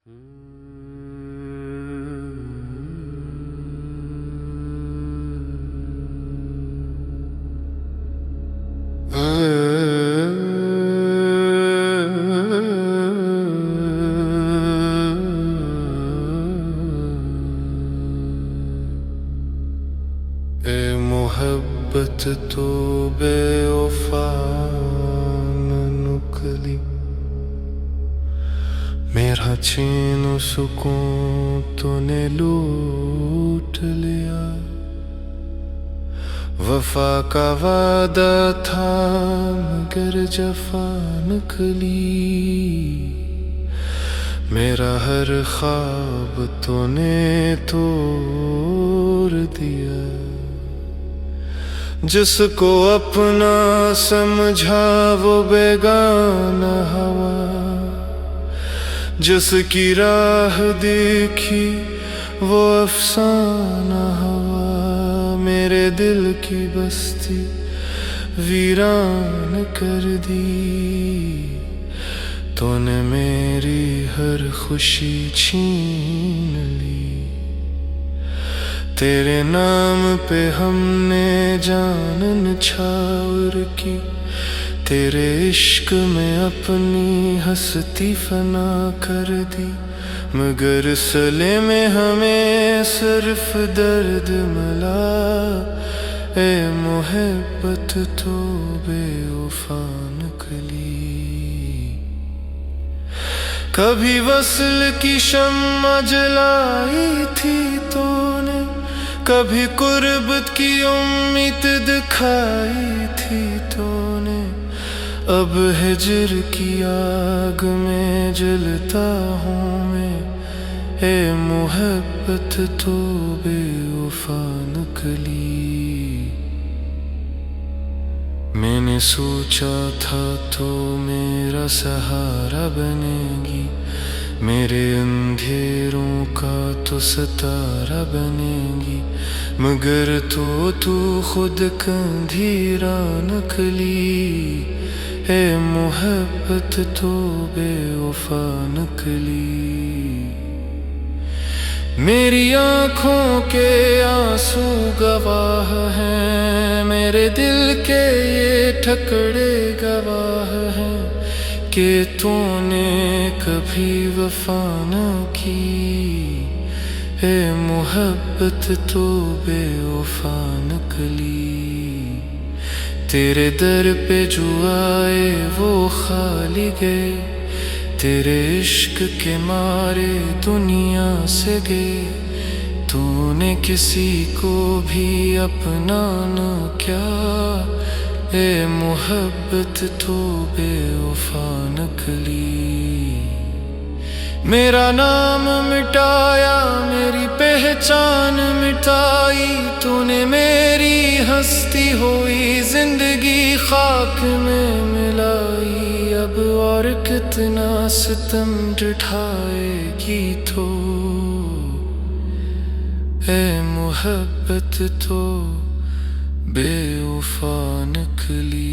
اے محبت تو بے وفا نہ نکلی، میرا چین و سکون تو نے لوٹ لیا۔ وفا کا وعدہ تھا مگر جفا نکلی، میرا ہر خواب تو نے توڑ دیا۔ جس کو اپنا سمجھا وہ بیگانہ ہوا، جس کی راہ دیکھی وہ افسانہ ہوا۔ میرے دل کی بستی ویران کر دی، تو نے میری ہر خوشی چھین لی۔ تیرے نام پہ ہم نے جان نچھاور کی، تیرے عشق میں اپنی ہستی فنا کر دی۔ مگر صلے میں ہمیں صرف درد ملا، اے محبت تو بے وفا نکلی۔ کبھی وصل کی شمع جلائی تھی تو نے، کبھی قربت کی امید دکھائی تھی تو نے۔ اب ہجر کی آگ میں جلتا ہوں میں، اے محبت تو بے وفا نکلی۔ میں نے سوچا تھا تو میرا سہارا بنے گی، میرے اندھیروں کا تو ستارہ بنے گی۔ مگر تو خود اندھیرا نکلی، اے محبت تو بے وفا نکلی۔ میری آنکھوں کے آنسو گواہ ہیں، میرے دل کے یہ ٹھکڑے گواہ ہیں، کہ تو نے کبھی وفا نہ کی، اے محبت تو بے وفا نکلی۔ تیرے در پہ جو آئے وہ خالی گئے، تیرے عشق کے مارے دنیا سے گئے۔ تو نے کسی کو بھی اپنا نہ کیا، اے محبت تو بے وفا نکلی۔ میرا نام مٹایا، میری پہچان مٹائی، تو نے میری ہستی ہوئی زندگی خاک میں ملائی۔ اب اور کتنا ستم ڈٹھائے گی تو، اے محبت تو بے وفا نکلی۔